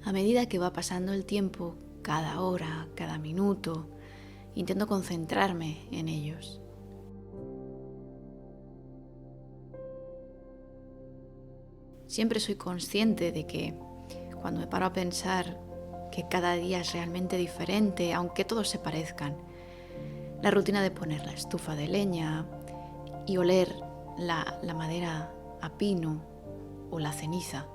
A medida que va pasando el tiempo, cada hora, cada minuto, intento concentrarme en ellos. Siempre soy consciente de que cuando me paro a pensar que cada día es realmente diferente, aunque todos se parezcan, la rutina de poner la estufa de leña y oler la madera a pino o la ceniza,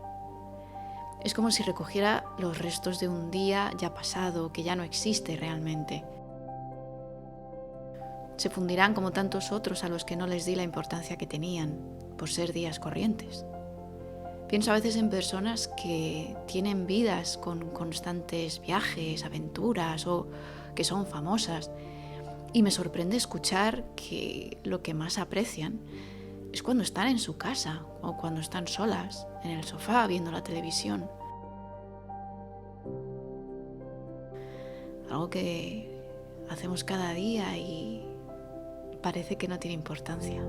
es como si recogiera los restos de un día ya pasado, que ya no existe realmente. Se fundirán como tantos otros a los que no les di la importancia que tenían, por ser días corrientes. Pienso a veces en personas que tienen vidas con constantes viajes, aventuras o que son famosas, y me sorprende escuchar que lo que más aprecian es cuando están en su casa o cuando están solas, en el sofá, viendo la televisión. Algo que hacemos cada día y parece que no tiene importancia.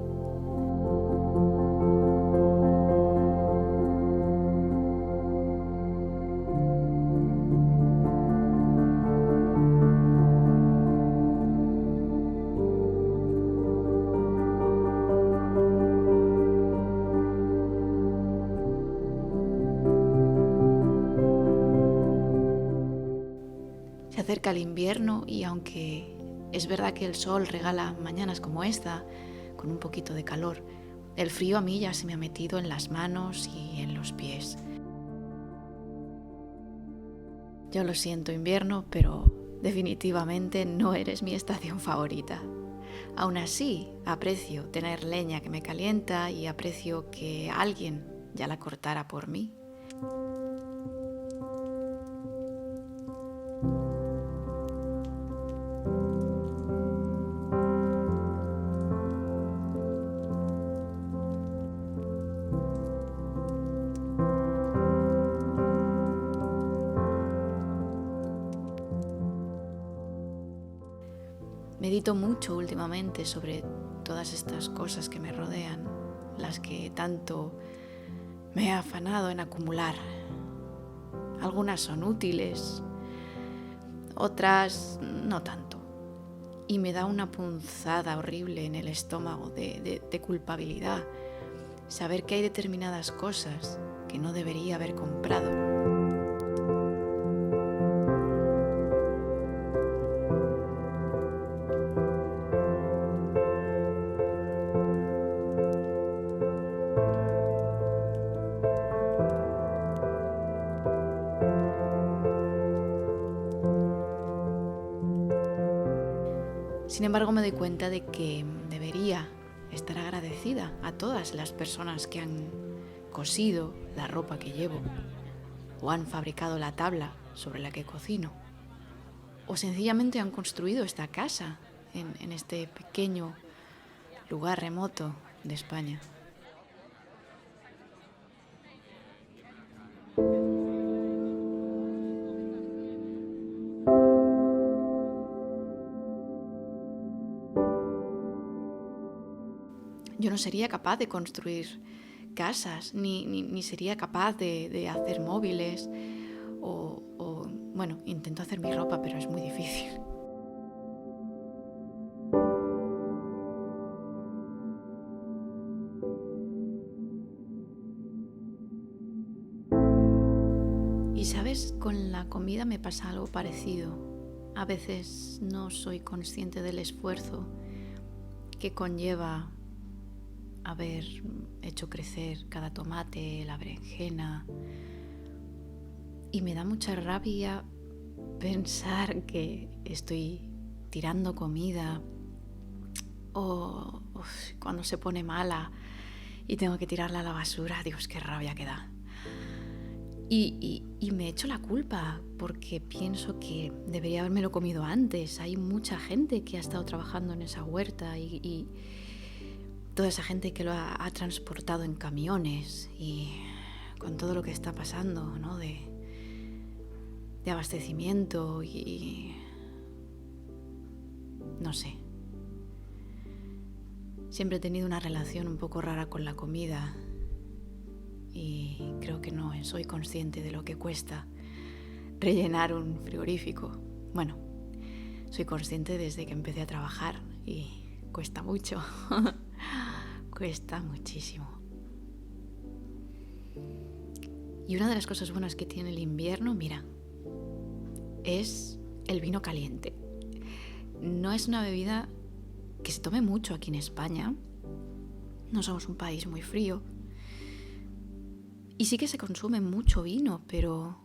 Se acerca el invierno y aunque es verdad que el sol regala mañanas como esta, con un poquito de calor, el frío a mí ya se me ha metido en las manos y en los pies. Yo lo siento, invierno, pero definitivamente no eres mi estación favorita. Aún así, aprecio tener leña que me calienta y aprecio que alguien ya la cortara por mí. Medito mucho últimamente sobre todas estas cosas que me rodean, las que tanto me he afanado en acumular. Algunas son útiles, otras no tanto. Y me da una punzada horrible en el estómago de culpabilidad saber que hay determinadas cosas que no debería haber comprado. Sin embargo, me doy cuenta de que debería estar agradecida a todas las personas que han cosido la ropa que llevo, o han fabricado la tabla sobre la que cocino, o sencillamente han construido esta casa en este pequeño lugar remoto de España. Yo no sería capaz de construir casas, ni sería capaz de hacer móviles, bueno, intento hacer mi ropa, pero es muy difícil. Y sabes, con la comida me pasa algo parecido. A veces no soy consciente del esfuerzo que conlleva haber hecho crecer cada tomate, la berenjena. Y me da mucha rabia pensar que estoy tirando comida o cuando se pone mala y tengo que tirarla a la basura. Dios, qué rabia que da. Y me echo la culpa porque pienso que debería habérmelo comido antes. Hay mucha gente que ha estado trabajando en esa huerta y toda esa gente que lo ha transportado en camiones y con todo lo que está pasando, ¿no? de abastecimiento y no sé. Siempre he tenido una relación un poco rara con la comida y creo que no soy consciente de lo que cuesta rellenar un frigorífico. Bueno, soy consciente desde que empecé a trabajar y cuesta mucho. Cuesta muchísimo. Y una de las cosas buenas que tiene el invierno, mira, es el vino caliente. No es una bebida que se tome mucho aquí en España. No somos un país muy frío. Y sí que se consume mucho vino, pero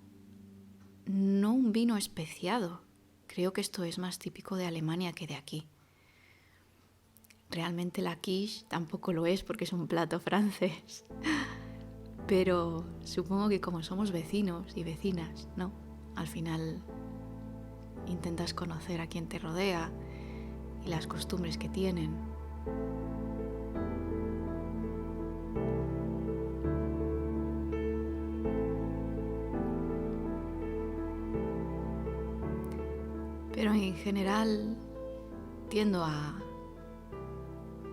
no un vino especiado. Creo que esto es más típico de Alemania que de aquí. Realmente la quiche tampoco lo es porque es un plato francés. Pero supongo que como somos vecinos y vecinas, ¿no? Al final intentas conocer a quien te rodea y las costumbres que tienen. Pero en general tiendo a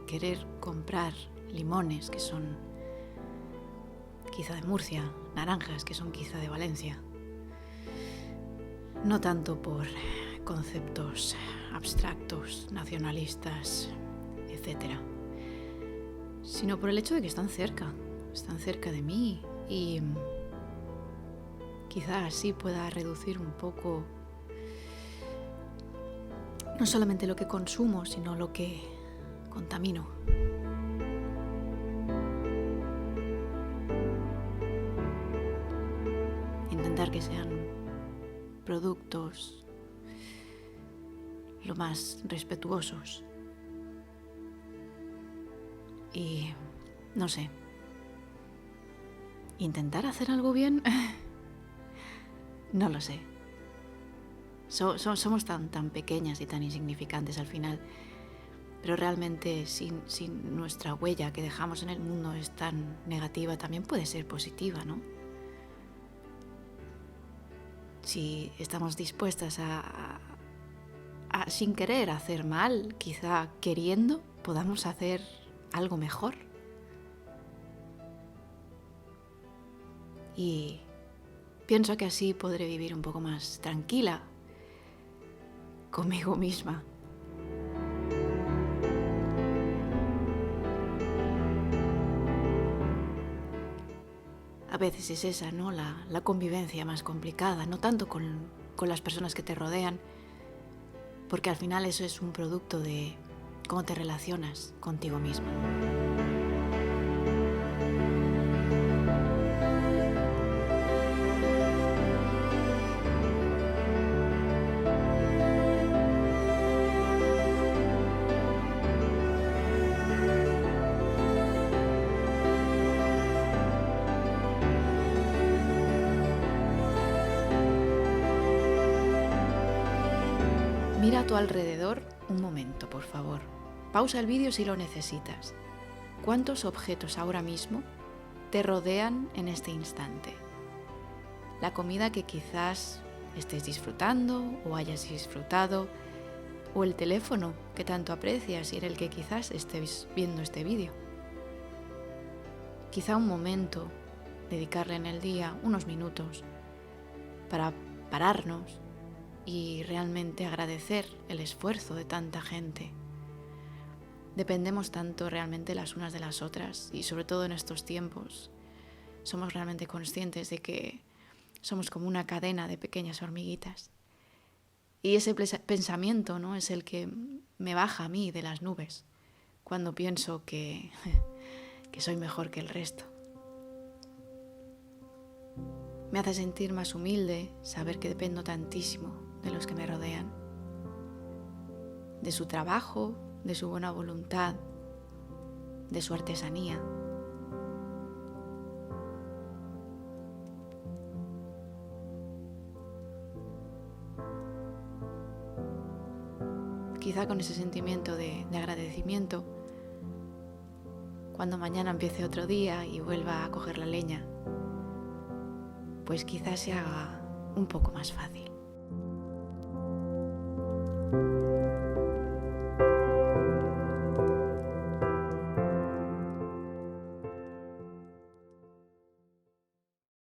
querer comprar limones que son quizá de Murcia, naranjas que son quizá de Valencia. No tanto por conceptos abstractos, nacionalistas, etc., sino por el hecho de que están cerca de mí y quizá así pueda reducir un poco no solamente lo que consumo, sino lo que contamino. Intentar que sean productos lo más respetuosos. Y no sé, intentar hacer algo bien, no lo sé. Somos tan pequeñas y tan insignificantes al final, pero realmente si nuestra huella que dejamos en el mundo es tan negativa, también puede ser positiva, ¿no? Si estamos dispuestas a sin querer hacer mal, quizá queriendo, podamos hacer algo mejor. Y pienso que así podré vivir un poco más tranquila conmigo misma. A veces es esa, ¿no? La convivencia más complicada, no tanto con las personas que te rodean, porque al final eso es un producto de cómo te relacionas contigo misma. Mira a tu alrededor un momento, por favor. Pausa el vídeo si lo necesitas. ¿Cuántos objetos ahora mismo te rodean en este instante? La comida que quizás estés disfrutando o hayas disfrutado, o el teléfono que tanto aprecias y en el que quizás estés viendo este vídeo. Quizá un momento, dedicarle en el día unos minutos para pararnos y realmente agradecer el esfuerzo de tanta gente. Dependemos tanto realmente las unas de las otras y sobre todo en estos tiempos somos realmente conscientes de que somos como una cadena de pequeñas hormiguitas. Y ese pensamiento, ¿no?, es el que me baja a mí de las nubes cuando pienso que soy mejor que el resto. Me hace sentir más humilde saber que dependo tantísimo de los que me rodean, de su trabajo, de su buena voluntad, de su artesanía. quizá con ese sentimiento de agradecimiento, cuando mañana empiece otro día y vuelva a coger la leña, pues quizás se haga un poco más fácil.